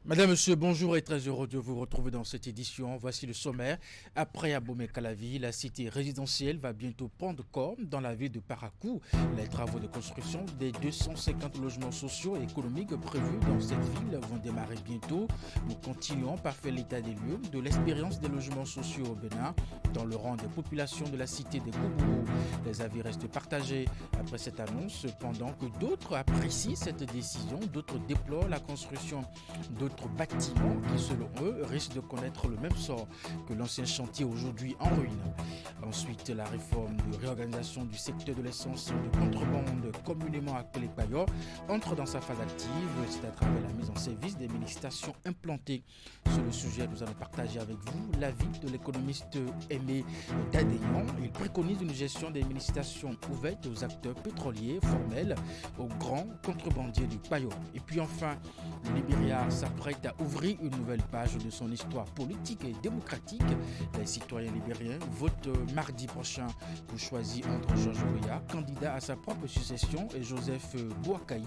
Madame, Monsieur, bonjour et très heureux de vous retrouver dans cette édition. Voici le sommaire. Après Abomey-Calavi, la cité résidentielle va bientôt prendre corps dans la ville de Parakou. Les travaux de construction des 250 logements sociaux et économiques prévus dans cette ville vont démarrer bientôt. Nous continuons par faire l'état des lieux de l'expérience des logements sociaux au Bénin dans le rang des populations de la cité des Koubourou. Les avis restent partagés après cette annonce, pendant que d'autres apprécient cette décision, d'autres déplorent la construction d'autres bâtiments qui, selon eux, risquent de connaître le même sort que l'ancien chantier aujourd'hui en ruine. Ensuite, la réforme de réorganisation du secteur de l'essence de contrebande, communément appelé Payor, entre dans sa phase active. C'est à travers la mise en service des mini-stations implantées. Sur le sujet, nous allons partager avec vous l'avis de l'économiste Aimé Dadéan. Il préconise une gestion des mini-stations ouvertes aux acteurs pétroliers formels, aux grands contrebandiers du Payor. Et puis enfin, le Libéria s'apprête à ouvrir une nouvelle page de son histoire politique et démocratique. Les citoyens libériens votent mardi prochain pour choisir entre Georges Weah, candidat à sa propre succession, et Joseph Boakai,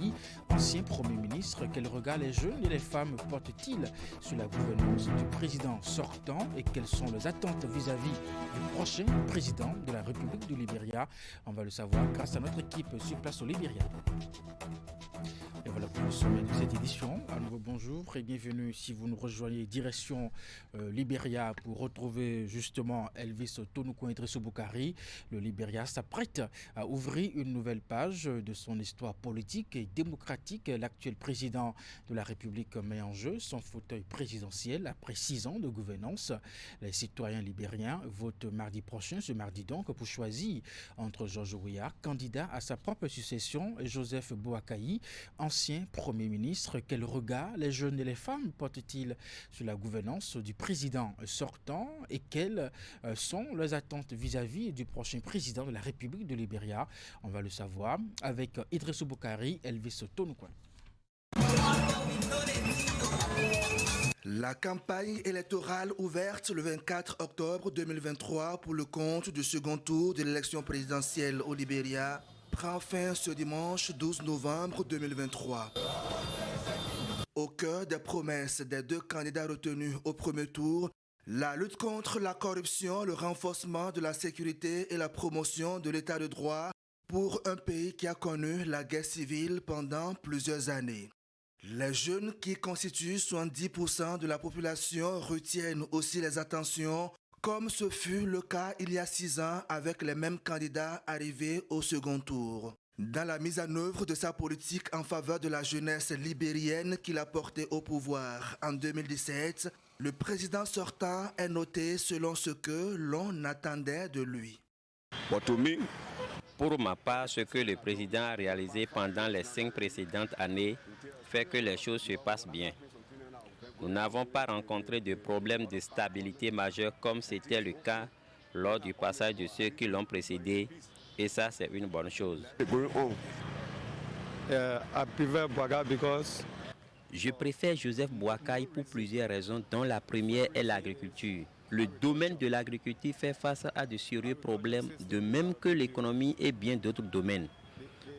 ancien Premier ministre. Quel regard les jeunes et les femmes portent-ils sur la gouvernance du président sortant et quelles sont les attentes vis-à-vis du prochain président de la République du Libéria? On va le savoir grâce à notre équipe sur place au Libéria. Et voilà pour le sommet de cette édition. À nouveau bonjour et bienvenue si vous nous rejoignez direction Libéria pour retrouver justement Elvis Tonoukou et Idrissou Boukari. Le Libéria s'apprête à ouvrir une nouvelle page de son histoire politique et démocratique. L'actuel président de la République met en jeu son fauteuil présidentiel après 6 ans de gouvernance. Les citoyens libériens votent mardi prochain, ce mardi donc, pour choisir entre Georges Weah, candidat à sa propre succession, et Joseph Boakai, ancien Premier ministre. Quel regard les jeunes et les femmes portent-ils sur la gouvernance du président sortant et quelles sont leurs attentes vis-à-vis du prochain président de la République de Libéria? On va le savoir avec Idrissou Boukari, Elvis Tonoukou. La campagne électorale ouverte le 24 octobre 2023 pour le compte du second tour de l'élection présidentielle au Libéria prend fin ce dimanche 12 novembre 2023. Au cœur des promesses des deux candidats retenus au premier tour, la lutte contre la corruption, le renforcement de la sécurité et la promotion de l'état de droit pour un pays qui a connu la guerre civile pendant plusieurs années. Les jeunes qui constituent 70% de la population retiennent aussi les attentions, comme ce fut le cas il y a 6 ans avec les mêmes candidats arrivés au second tour. Dans la mise en œuvre de sa politique en faveur de la jeunesse libérienne qu'il a portée au pouvoir en 2017, le président sortant est noté selon ce que l'on attendait de lui. Pour ma part, ce que le président a réalisé pendant les 5 précédentes années fait que les choses se passent bien. Nous n'avons pas rencontré de problème de stabilité majeur comme c'était le cas lors du passage de ceux qui l'ont précédé, et ça c'est une bonne chose. Je préfère Joseph Boakai pour plusieurs raisons, dont la première est l'agriculture. Le domaine de l'agriculture fait face à de sérieux problèmes, de même que l'économie et bien d'autres domaines.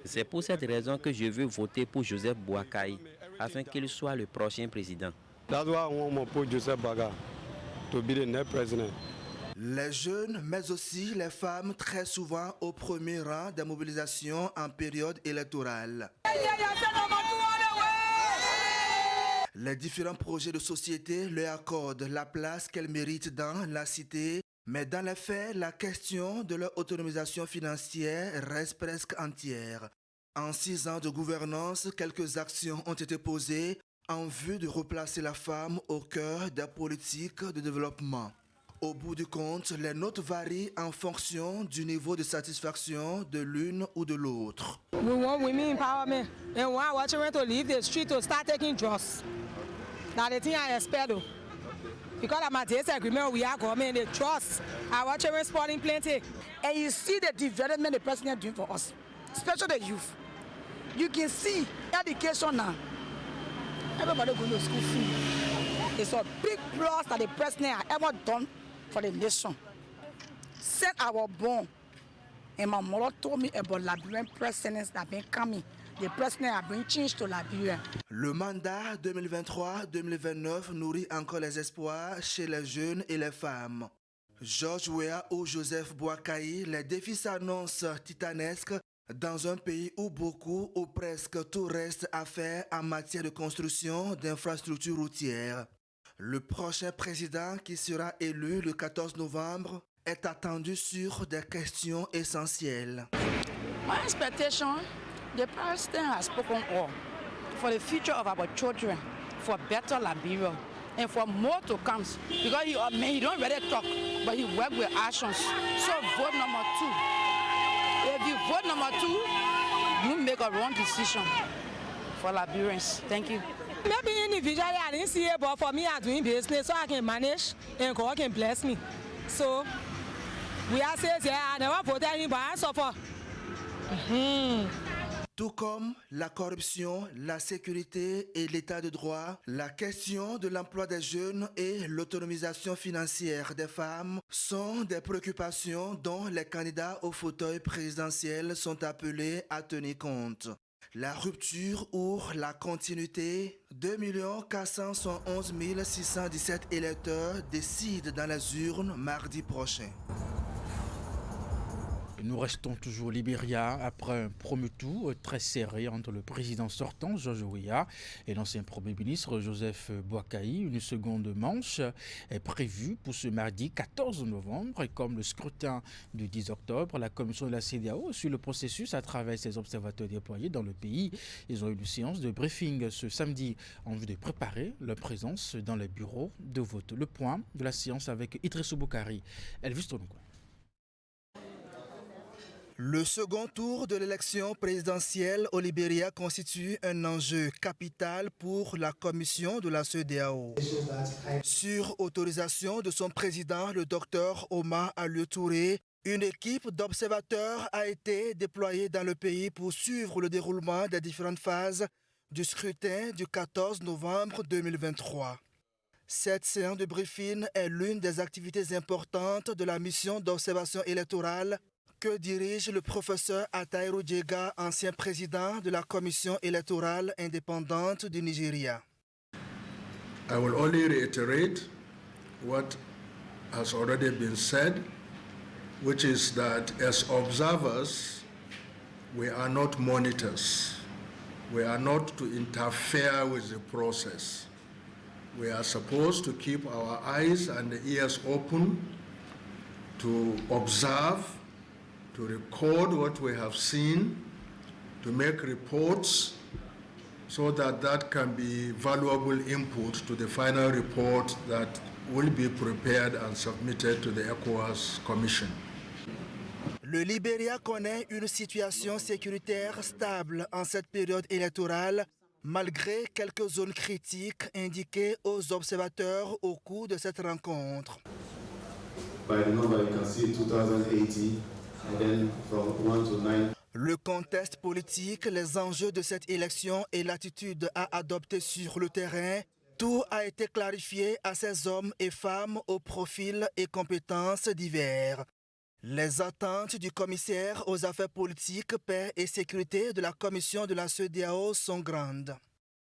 C'est pour cette raison que je veux voter pour Joseph Boakai, afin qu'il soit le prochain président. Les jeunes, mais aussi les femmes, très souvent au premier rang des mobilisations en période électorale. Les différents projets de société leur accordent la place qu'elles méritent dans la cité, mais dans les faits, la question de leur autonomisation financière reste presque entière. En 6 ans de gouvernance, quelques actions ont été posées en vue de replacer la femme au cœur des politiques de développement. Au bout du compte, les notes varient en fonction du niveau de satisfaction de l'une ou de l'autre. We want women empowerment and we want our children to leave the street to start taking drugs. Now the thing I expect though, because of my disagreement with our government, they trust our children sporting plenty. And you see the development the president doing for us, especially the youth. You can see education now. Everybody going to school free. It's a big plus that the president has ever done for the nation. Since I was born, And my mother told me about Liberian presidents that have been coming. The president have been changed to Liberia. Le mandat 2023-2029 nourrit encore les espoirs chez les jeunes et les femmes. George Weah ou Joseph Boakai, les défis s'annoncent titanesques dans un pays où beaucoup ou presque tout reste à faire en matière de construction d'infrastructures routières. Le prochain président qui sera élu le 14 novembre est attendu sur des questions essentielles. My expectation, the president has spoken all for the future of our children, for better Liberia, and for more to come. Because he don't really talk, but he work with actions. So vote number 2. If you vote number 2, you make a wrong decision for Liberians. Thank you. Maybe individually I didn't see it, but for me I'm doing business so I can manage and God can bless me. So we are saying, I never voted anybody, I suffer. Tout comme la corruption, la sécurité et l'état de droit, la question de l'emploi des jeunes et l'autonomisation financière des femmes sont des préoccupations dont les candidats au fauteuil présidentiel sont appelés à tenir compte. La rupture ou la continuité, 2 471 617 électeurs décident dans les urnes mardi prochain. Nous restons toujours au Libéria après un premier tour très serré entre le président sortant, George Weah, et l'ancien Premier ministre Joseph Boakai. Une seconde manche est prévue pour ce mardi 14 novembre. Et comme le scrutin du 10 octobre, la commission de la CEDEAO suit le processus à travers ses observateurs déployés dans le pays. Ils ont eu une séance de briefing ce samedi en vue de préparer leur présence dans les bureaux de vote. Le point de la séance avec Idrissou Boukari. Elvis Tonouko. Le second tour de l'élection présidentielle au Libéria constitue un enjeu capital pour la commission de la CEDEAO. Sur autorisation de son président, le Dr Omar Alieu Touré, une équipe d'observateurs a été déployée dans le pays pour suivre le déroulement des différentes phases du scrutin du 14 novembre 2023. Cette séance de briefing est l'une des activités importantes de la mission d'observation électorale que dirige le professeur Ataïro Djega, ancien président de la commission électorale indépendante du Nigeria. I will only reiterate what has already been said, which is that as observers, we are not monitors. We are not to interfere with the process. We are supposed to keep our eyes and ears open to observe, to record what we have seen, to make reports so that that can be valuable input to the final report that will be prepared and submitted to the ECOWAS Commission. Le Libéria connaît une situation sécuritaire stable en cette période électorale, malgré quelques zones critiques indiquées aux observateurs au cours de cette rencontre. By the number you can see 2080. And then from 1 to 9. Le contexte politique, les enjeux de cette élection et l'attitude à adopter sur le terrain, tout a été clarifié à ces hommes et femmes aux profils et compétences divers. Les attentes du commissaire aux affaires politiques, paix et sécurité de la commission de la CEDEAO sont grandes.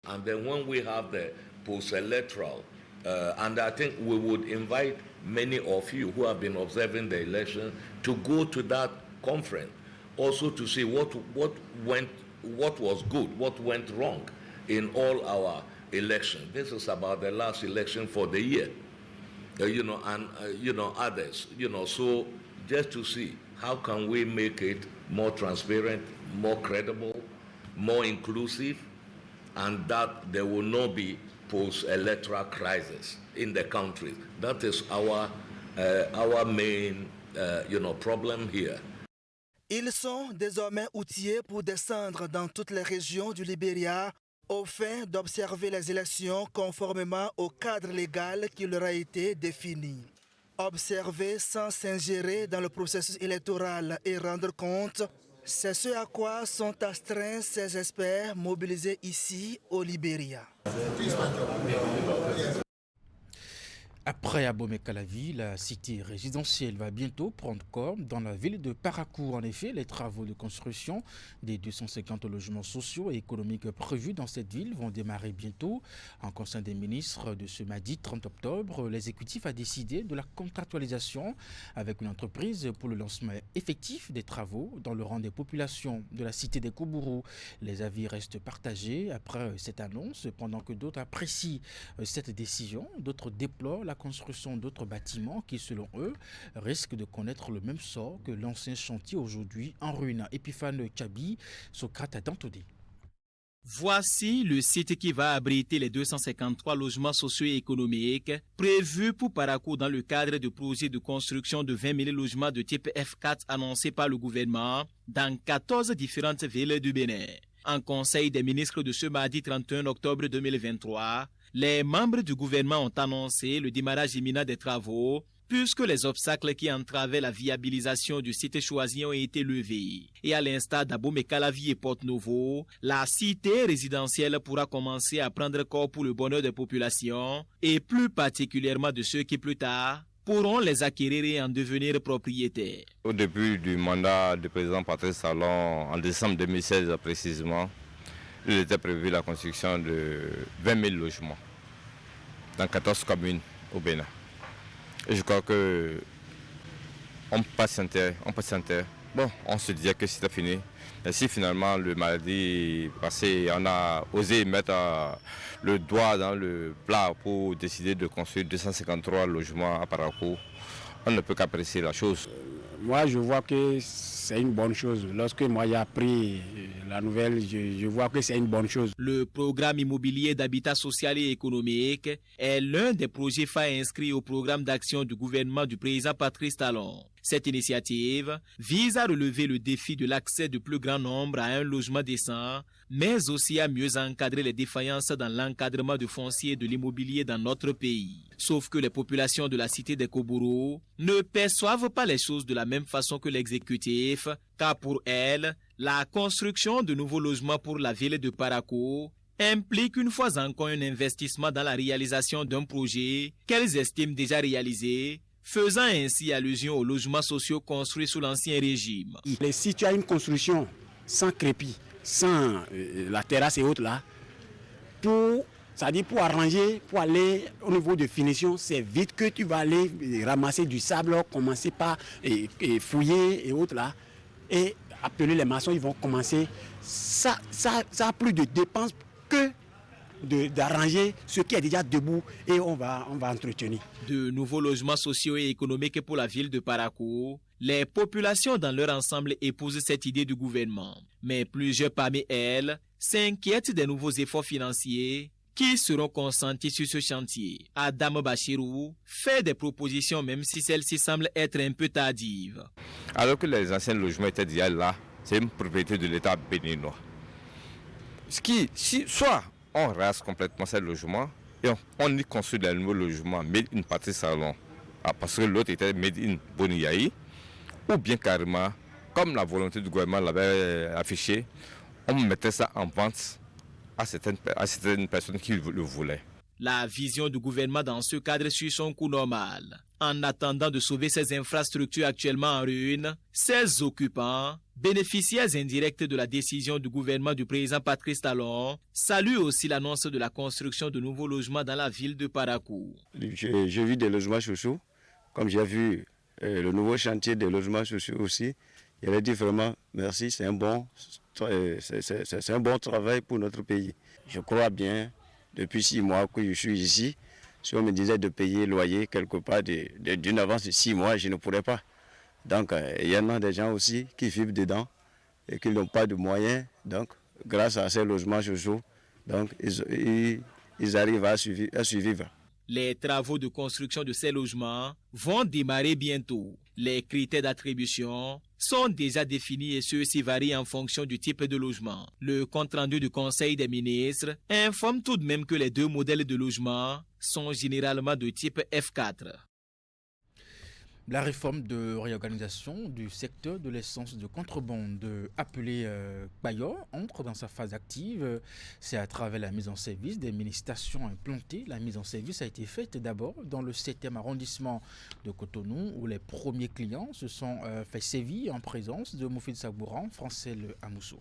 And then when we have the post-electoral, and I think we would invite many of you who have been observing the election to go to that conference, also to see what was good, what went wrong in all our elections. This is about the last election for the year, and others, so just to see how can we make it more transparent, more credible, more inclusive, and that there will not be post-electoral crisis in the country. That is our main, problem here. Ils sont désormais outillés pour descendre dans toutes les régions du Libéria au fin d'observer les élections conformément au cadre légal qui leur a été défini. Observer sans s'ingérer dans le processus électoral et rendre compte, c'est ce à quoi sont astreints ces experts mobilisés ici au Libéria. Après Abomey-Calavi, la cité résidentielle va bientôt prendre corps dans la ville de Parakou. En effet, les travaux de construction des 250 logements sociaux et économiques prévus dans cette ville vont démarrer bientôt. En conseil des ministres de ce mardi 30 octobre, l'exécutif a décidé de la contractualisation avec une entreprise pour le lancement effectif des travaux dans le rang des populations de la cité des Koubourou. Les avis restent partagés après cette annonce, pendant que d'autres apprécient cette décision, d'autres déplorent la construction d'autres bâtiments qui, selon eux, risquent de connaître le même sort que l'ancien chantier aujourd'hui en ruine. Epiphane Kabi, Socrate à Dantodé. Voici le site qui va abriter les 253 logements socio-économiques prévus pour Parakou dans le cadre du projet de construction de 20 000 logements de type F4 annoncé par le gouvernement dans 14 différentes villes du Bénin. En conseil des ministres de ce mardi 31 octobre 2023, les membres du gouvernement ont annoncé le démarrage imminent des travaux puisque les obstacles qui entravaient la viabilisation du site choisi ont été levés. Et à l'instar d'Abomey-Calavi et Porte-Novo, la cité résidentielle pourra commencer à prendre corps pour le bonheur des populations et plus particulièrement de ceux qui plus tard pourront les acquérir et en devenir propriétaires. Au début du mandat du président Patrice Talon, en décembre 2016 précisément, il était prévu la construction de 20 000 logements dans 14 communes au Bénin. Et je crois que on patientait. Bon, on se disait que c'était fini. Et si finalement le mardi passé, on a osé mettre le doigt dans le plat pour décider de construire 253 logements à Parakou, on ne peut qu'apprécier la chose. Moi, je vois que c'est une bonne chose. Lorsque moi j'ai appris la nouvelle, je vois que c'est une bonne chose. Le programme immobilier d'habitat social et économique est l'un des projets phares inscrits au programme d'action du gouvernement du président Patrice Talon. Cette initiative vise à relever le défi de l'accès de plus grand nombre à un logement décent, mais aussi à mieux encadrer les défaillances dans l'encadrement du foncier et de l'immobilier dans notre pays. Sauf que les populations de la cité des Koubourou ne perçoivent pas les choses de la même façon que l'exécutif, car pour elles, la construction de nouveaux logements pour la ville de Parakou implique une fois encore un investissement dans la réalisation d'un projet qu'elles estiment déjà réalisé, faisant ainsi allusion aux logements sociaux construits sous l'Ancien Régime. Si tu as une construction sans crépi, sans la terrasse et autres là, c'est-à-dire pour arranger, pour aller au niveau de finition, c'est vite que tu vas aller ramasser du sable, commencer par fouiller et autres là, et appeler les maçons, ils vont commencer. Ça a plus de dépenses que d'arranger ce qui est déjà debout et on va entretenir. De nouveaux logements sociaux et économiques pour la ville de Parakou, les populations dans leur ensemble épousent cette idée du gouvernement. Mais plusieurs parmi elles s'inquiètent des nouveaux efforts financiers qui seront consentis sur ce chantier. Adam Bachirou fait des propositions même si celles-ci semblent être un peu tardives. Alors que les anciens logements étaient déjà là, c'est une propriété de l'État béninois. Soit on rase complètement ces logements et on y construit des nouveaux logements made in Patrice Talon, parce que l'autre était made in Boniaï, ou bien carrément, comme la volonté du gouvernement l'avait affiché, on mettait ça en vente à certaines personnes qui le voulaient. La vision du gouvernement dans ce cadre suit son cours normal. En attendant de sauver ces infrastructures actuellement en ruine, ces occupants, bénéficiaires indirects de la décision du gouvernement du président Patrice Talon, saluent aussi l'annonce de la construction de nouveaux logements dans la ville de Parakou. J'ai vu des logements sociaux, comme j'ai vu le nouveau chantier des logements sociaux aussi. Il avait dit vraiment merci, c'est un bon travail pour notre pays. Je crois bien, depuis 6 mois que je suis ici, si on me disait de payer loyer quelque part d'une avance de 6 mois, je ne pourrais pas. Donc, il y en a des gens aussi qui vivent dedans et qui n'ont pas de moyens. Donc, grâce à ces logements sociaux, donc, ils arrivent à survivre. Les travaux de construction de ces logements vont démarrer bientôt. Les critères d'attribution sont déjà définis et ceux-ci varient en fonction du type de logement. Le compte-rendu du Conseil des ministres informe tout de même que les 2 modèles de logement sont généralement de type F4. La réforme de réorganisation du secteur de l'essence de contrebande appelée Payor entre dans sa phase active. C'est à travers la mise en service des mini-stations implantées. La mise en service a été faite d'abord dans le 7e arrondissement de Cotonou où les premiers clients se sont fait sévir en présence de Moufid Sabouran, Francel Amousso.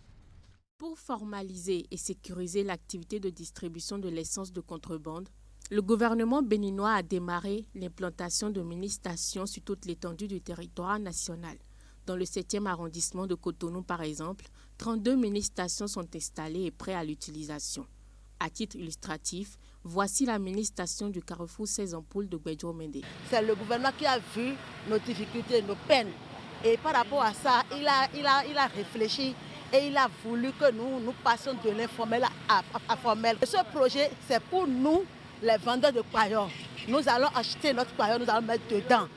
Pour formaliser et sécuriser l'activité de distribution de l'essence de contrebande, le gouvernement béninois a démarré l'implantation de mini-stations sur toute l'étendue du territoire national. Dans le 7e arrondissement de Cotonou, par exemple, 32 mini-stations sont installées et prêtes à l'utilisation. À titre illustratif, voici la mini-station du carrefour 16 ampoules de Bédjo-Mende. C'est le gouvernement qui a vu nos difficultés, nos peines. Et par rapport à ça, il a réfléchi et il a voulu que nous passions de l'informel à formel. Ce projet, c'est pour nous, les vendeurs de Payor. Nous allons acheter notre Payor, nous allons mettre dedans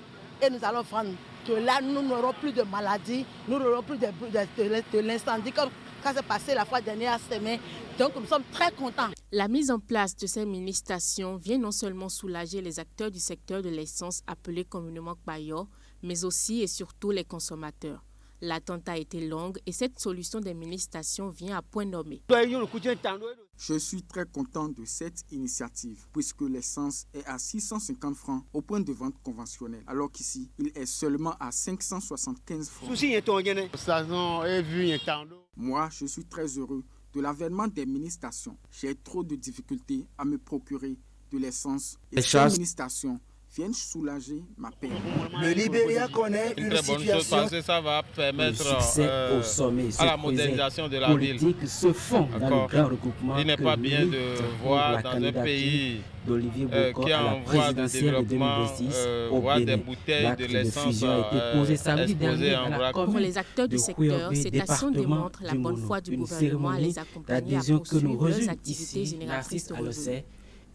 et nous allons vendre. Que là, nous n'aurons plus de maladies, nous n'aurons plus de l'incendie comme quand c'est passé la fois dernière semaine. Donc nous sommes très contents. La mise en place de ces mini-stations vient non seulement soulager les acteurs du secteur de l'essence appelés communément Payor, mais aussi et surtout les consommateurs. L'attente a été longue et cette solution des mini-stations vient à point nommé. Je suis très content de cette initiative puisque l'essence est à 650 francs au point de vente conventionnel alors qu'ici, il est seulement à 575 francs. Moi, je suis très heureux de l'avènement des mini-stations. J'ai trop de difficultés à me procurer de l'essence et ces mini-stations viennent soulager ma peine. Le Libéria connaît une situation. Parce que ça va permettre au sommet, à la modernisation de la ville. Se font dans le grand regroupement. Il n'est pas bien de voir dans un pays qui est en voie de développement voir des bouteilles de l'essence exposées en vrac. Pour les acteurs du secteur, cette action démontre la bonne foi du gouvernement à les accompagner à poursuivre leurs activités génératrices de revenus.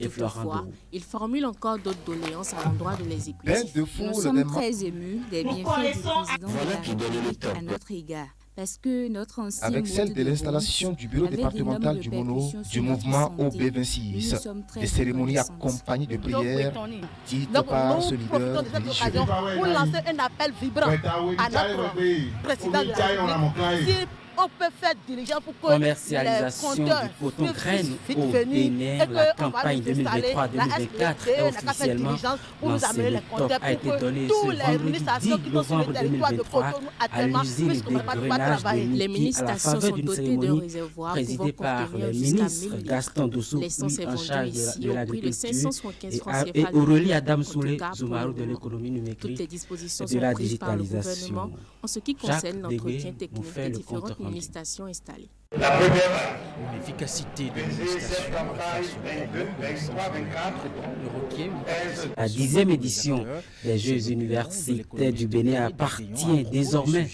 Toutefois, il formule encore d'autres doléances à l'endroit de l'exécutif. Nous sommes très émus des bienfaits du président de la République à notre égard. Parce que notre ancien avec celle de l'installation du bureau départemental du mouvement OB26, des cérémonies accompagnées de prières dites par ce leader religieux. Pour lancer un appel vibrant à notre président de la République. On peut faire diligence pour que commercialisation du coton graine au Bénin, la campagne 2023-2024 est officiellement lancée. Le top a été donné ce vendredi 10 novembre 2023 à l'usine de grainage de Niki à la faveur d'une cérémonie présidée par le ministre Gaston Dosso, en charge de l'agriculture, et Aurélie Adam Soulé Zoumarou de l'économie numérique et de la digitalisation. En ce qui concerne l'entretien technique des différentes mini-stations installées. La première, l'efficacité de l'administration La 10e édition des Jeux universitaires du Bénin appartient désormais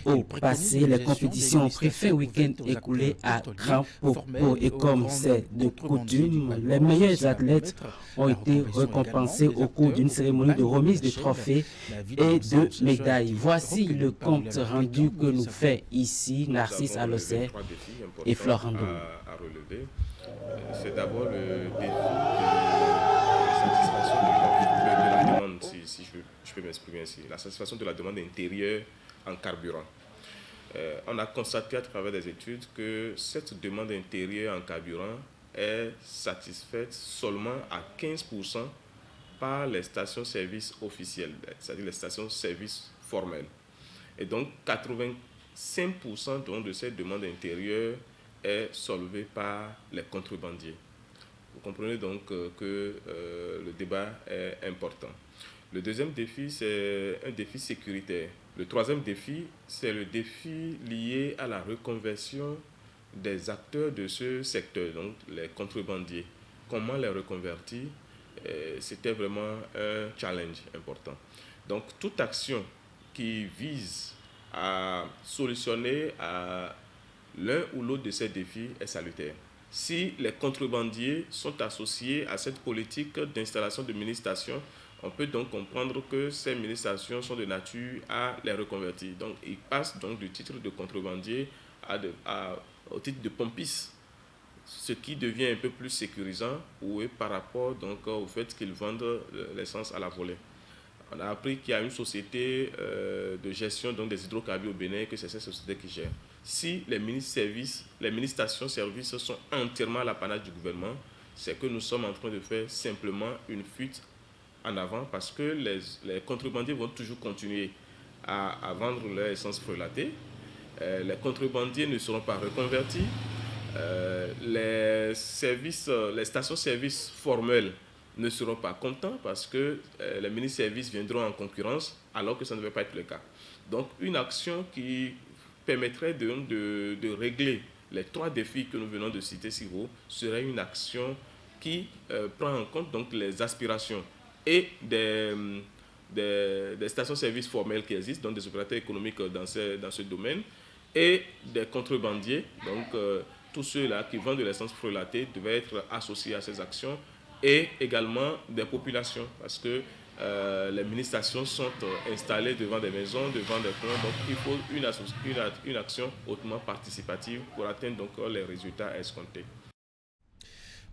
au passé. Les compétitions ont pris fin week-end écoulé à Grand Popo et comme c'est de coutume, les meilleurs athlètes ont été récompensés au cours d'une cérémonie de remise de trophées et de médailles. Voici le compte rendu que nous fait ici Narcisse Alossé et Florent Ndou. À relever, c'est d'abord le défi de satisfaction de la demande, si je peux m'exprimer ainsi, la satisfaction de la demande intérieure en carburant. On a constaté à travers des études que cette demande intérieure en carburant est satisfaite seulement à 15% par les stations-service officielles, c'est-à-dire les stations-service formelles. Et donc 85% de cette demande intérieure est solvée par les contrebandiers. Vous comprenez donc que le débat est important. Le deuxième défi, c'est un défi sécuritaire. Le troisième défi, c'est le défi lié à la reconversion des acteurs de ce secteur, donc les contrebandiers. Comment les reconvertir? C'était vraiment un challenge important. Donc toute action qui vise à solutionner à l'un ou l'autre de ces défis est salutaire. Si les contrebandiers sont associés à cette politique d'installation de mini-stations, on peut donc comprendre que ces mini-stations sont de nature à les reconvertir. Donc ils passent donc du titre de contrebandier au titre de pompiste, ce qui devient un peu plus sécurisant par rapport donc au fait qu'ils vendent l'essence à la volée. On a appris qu'il y a une société de gestion donc, des hydrocarbures au Bénin et que c'est cette société qui gère. Si les ministres-stations-services sont entièrement à l'apanage du gouvernement, c'est que nous sommes en train de faire simplement une fuite en avant parce que les contrebandiers vont toujours continuer à vendre leur essence frelatée. Les contrebandiers ne seront pas reconvertis. Les stations-service formelles ne seront pas contents parce que les mini-services viendront en concurrence alors que ça ne devait pas être le cas. Donc une action qui permettrait de régler les 3 défis que nous venons de citer si haut serait une action qui prend en compte donc les aspirations et des stations-service formelles qui existent, donc des opérateurs économiques dans ce domaine, et des contrebandiers, donc tous ceux-là qui vendent de l'essence frelatée devaient être associés à ces actions, et également des populations, parce que les mini-stations sont installées devant des maisons, devant des points, donc il faut une action hautement participative pour atteindre donc les résultats escomptés.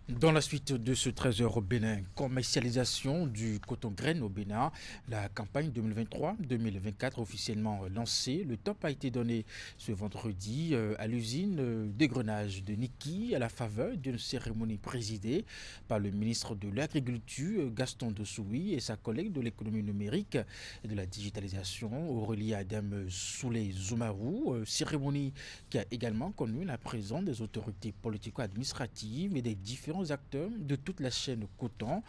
Dans la suite de ce trésor au Bénin, commercialisation du coton-graine au Bénin, la campagne 2023-2024 officiellement lancée. Le top a été donné ce vendredi à l'usine d'égrenage de Niki à la faveur d'une cérémonie présidée par le ministre de l'Agriculture Gaston Dessouy et sa collègue de l'économie numérique et de la digitalisation Aurélie Adam Souley-Zoumarou. Cérémonie qui a également connu la présence des autorités politico-administratives et des différents acteurs de toute la chaîne coton.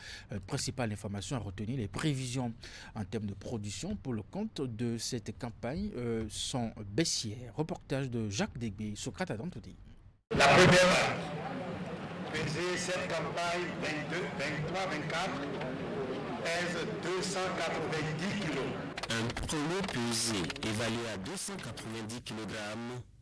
Principale information à retenir, les prévisions en termes de production pour le compte de cette campagne sont baissières. Reportage de Jacques Degbé, Socrate à Dantoudi. La première pesée, cette campagne 23-24 pèse 290 kg. Un premier pesé évalué à 290 kg.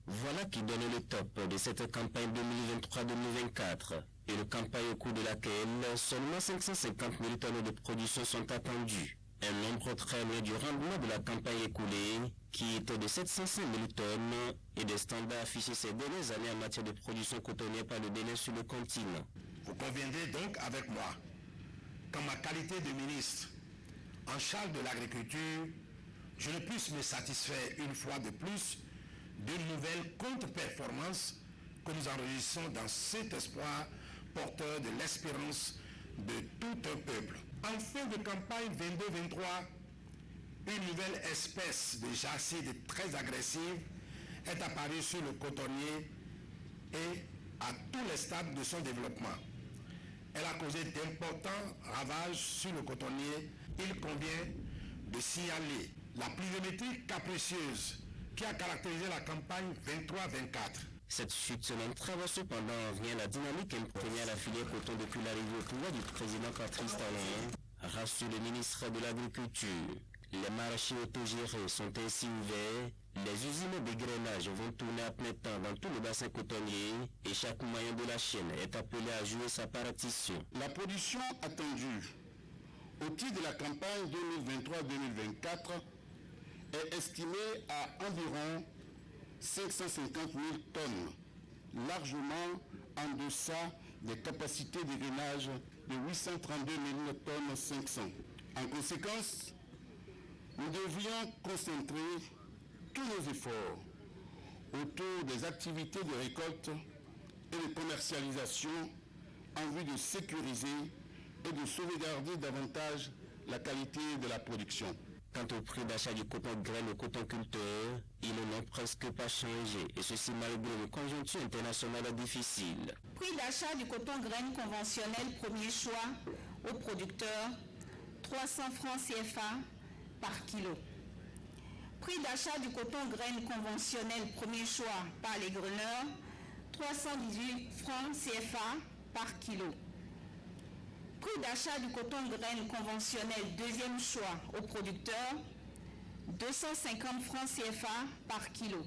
Voilà qui donne le top de cette campagne 2023-2024. Et une campagne au cours de laquelle seulement 550 000 tonnes de production sont attendues. Un nombre très loin du rendement de la campagne écoulée, qui était de 705 000 tonnes et des standards affichés ces dernières années en matière de production cotonnière par le Bénin sur le continent. Vous conviendrez donc avec moi qu'en ma qualité de ministre en charge de l'agriculture, je ne puisse me satisfaire une fois de plus d'une nouvelle contre-performance que nous enregistrons dans cet espoir porteur de l'espérance de tout un peuple. En fin de campagne 22-23, une nouvelle espèce de jacide très agressive est apparue sur le cotonnier et à tous les stades de son développement. Elle a causé d'importants ravages sur le cotonnier. Il convient de signaler la pluviométrie capricieuse qui a caractérisé la campagne 23-24. Cette chute n'entrave cependant rien la dynamique imprimée à la filière coton depuis l'arrivée au pouvoir du président Patrice Talon, rassure le ministre de l'Agriculture. Les marchés autogérés sont ainsi ouverts, les usines d'égrenage vont tourner à plein temps dans tout le bassin cotonnier et chaque maillon de la chaîne est appelé à jouer sa partition. La production attendue au titre de la campagne 2023-2024 est estimée à environ 550 000 tonnes, largement en deçà des capacités d'égrenage de 832 000 tonnes 500. En conséquence, nous devrions concentrer tous nos efforts autour des activités de récolte et de commercialisation en vue de sécuriser et de sauvegarder davantage la qualité de la production. Quant au prix d'achat du coton-graine au coton-culteur, ils n'ont presque pas changé, et ceci malgré une conjoncture internationale difficile. Prix d'achat du coton-graine conventionnel premier choix aux producteurs, 300 francs CFA par kilo. Prix d'achat du coton-graine conventionnel premier choix par les graineurs, 318 francs CFA par kilo. Prix d'achat du coton-graine conventionnel deuxième choix aux producteurs, 250 francs CFA par kilo.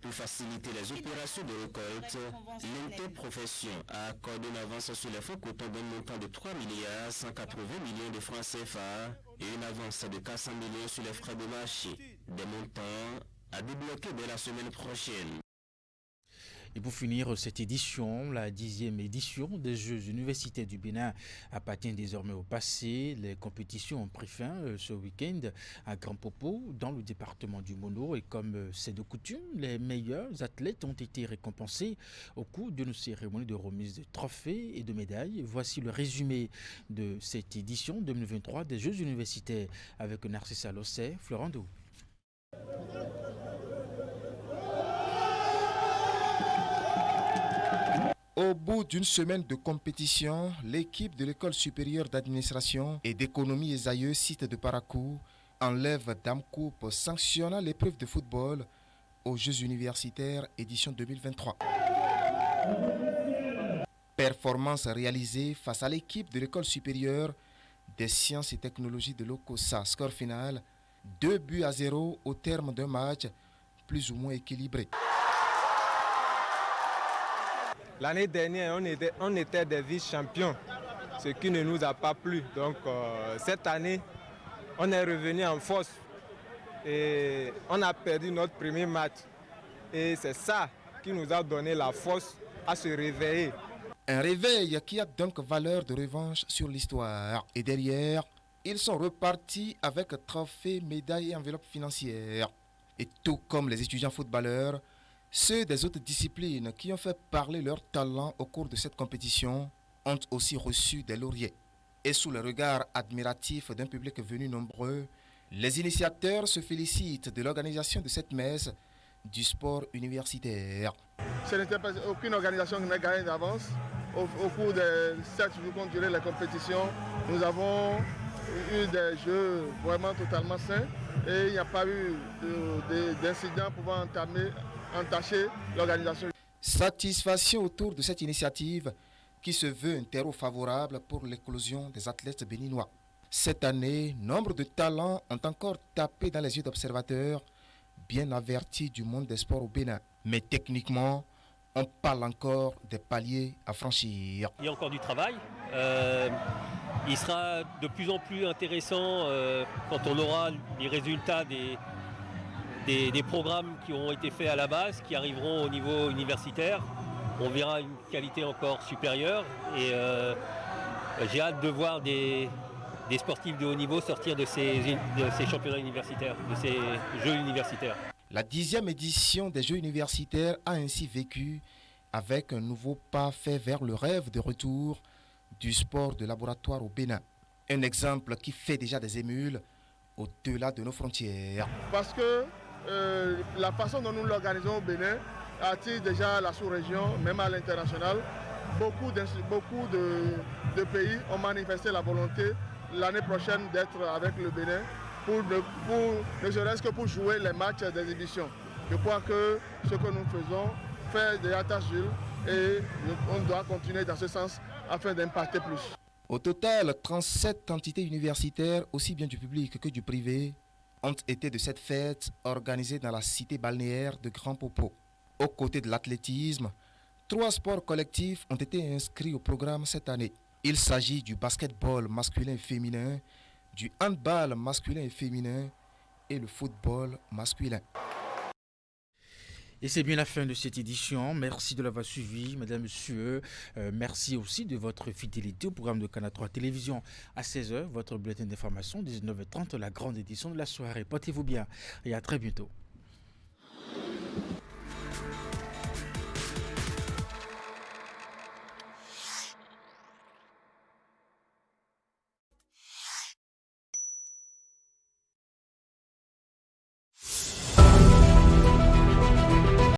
Pour faciliter les opérations de récolte, l'interprofession a accordé une avance sur les fonds coton d'un montant de 3 180 millions de francs CFA et une avance de 400 millions sur les frais de marché, des montants à débloquer dès la semaine prochaine. Et pour finir cette édition, la 10e édition des Jeux universitaires du Bénin appartient désormais au passé. Les compétitions ont pris fin ce week-end à Grand Popo, dans le département du Mono. Et comme c'est de coutume, les meilleurs athlètes ont été récompensés au cours d'une cérémonie de remise de trophées et de médailles. Voici le résumé de cette édition 2023 des Jeux universitaires avec Narcissa Lossé, Florent Dou. Au bout d'une semaine de compétition, l'équipe de l'école supérieure d'administration et d'économie Esaïeux, site de Parakou, enlève Dame Coupe sanctionnant l'épreuve de football aux Jeux universitaires édition 2023. Performance réalisée face à l'équipe de l'école supérieure des sciences et technologies de l'OCOSA. Score final 2-0 au terme d'un match plus ou moins équilibré. L'année dernière, on était des vice-champions, ce qui ne nous a pas plu. Donc cette année, on est revenu en force et on a perdu notre premier match. Et c'est ça qui nous a donné la force à se réveiller. Un réveil qui a donc valeur de revanche sur l'histoire. Et derrière, ils sont repartis avec trophées, médailles et enveloppes financières. Et tout comme les étudiants footballeurs, ceux des autres disciplines qui ont fait parler leur talent au cours de cette compétition ont aussi reçu des lauriers. Et sous le regard admiratif d'un public venu nombreux, les initiateurs se félicitent de l'organisation de cette messe du sport universitaire. Ce n'était pas aucune organisation qui n'a gagné d'avance. Au cours des 7 jours qu'ont duré la compétition, nous avons eu des jeux vraiment totalement sains et il n'y a pas eu d'incidents pouvant entacher l'organisation. Satisfaction autour de cette initiative qui se veut un terreau favorable pour l'éclosion des athlètes béninois. Cette année, nombre de talents ont encore tapé dans les yeux d'observateurs bien avertis du monde des sports au Bénin. Mais techniquement, on parle encore des paliers à franchir. Il y a encore du travail. Il sera de plus en plus intéressant quand on aura les résultats des programmes qui ont été faits à la base, qui arriveront au niveau universitaire. On verra une qualité encore supérieure et j'ai hâte de voir des sportifs de haut niveau sortir de ces championnats universitaires, de ces Jeux universitaires. La 10e édition des Jeux universitaires a ainsi vécu avec un nouveau pas fait vers le rêve de retour du sport de laboratoire au Bénin. Un exemple qui fait déjà des émules au-delà de nos frontières. Parce que la façon dont nous l'organisons au Bénin attire déjà la sous-région, même à l'international. Beaucoup de pays ont manifesté la volonté l'année prochaine d'être avec le Bénin, ne serait-ce que pour jouer les matchs d'exhibition. Je crois que ce que nous faisons fait déjà tâche d'huile et on doit continuer dans ce sens afin d'impacter plus. Au total, 37 entités universitaires, aussi bien du public que du privé, ont été de cette fête organisée dans la cité balnéaire de Grand Popo. Aux côtés de l'athlétisme, 3 sports collectifs ont été inscrits au programme cette année. Il s'agit du basketball masculin et féminin, du handball masculin et féminin et le football masculin. Et c'est bien la fin de cette édition. Merci de l'avoir suivi, mesdames, messieurs. Merci aussi de votre fidélité au programme de Canal 3 Télévision. À 16h, votre bulletin d'information, 19h30, la grande édition de la soirée. Portez-vous bien et à très bientôt.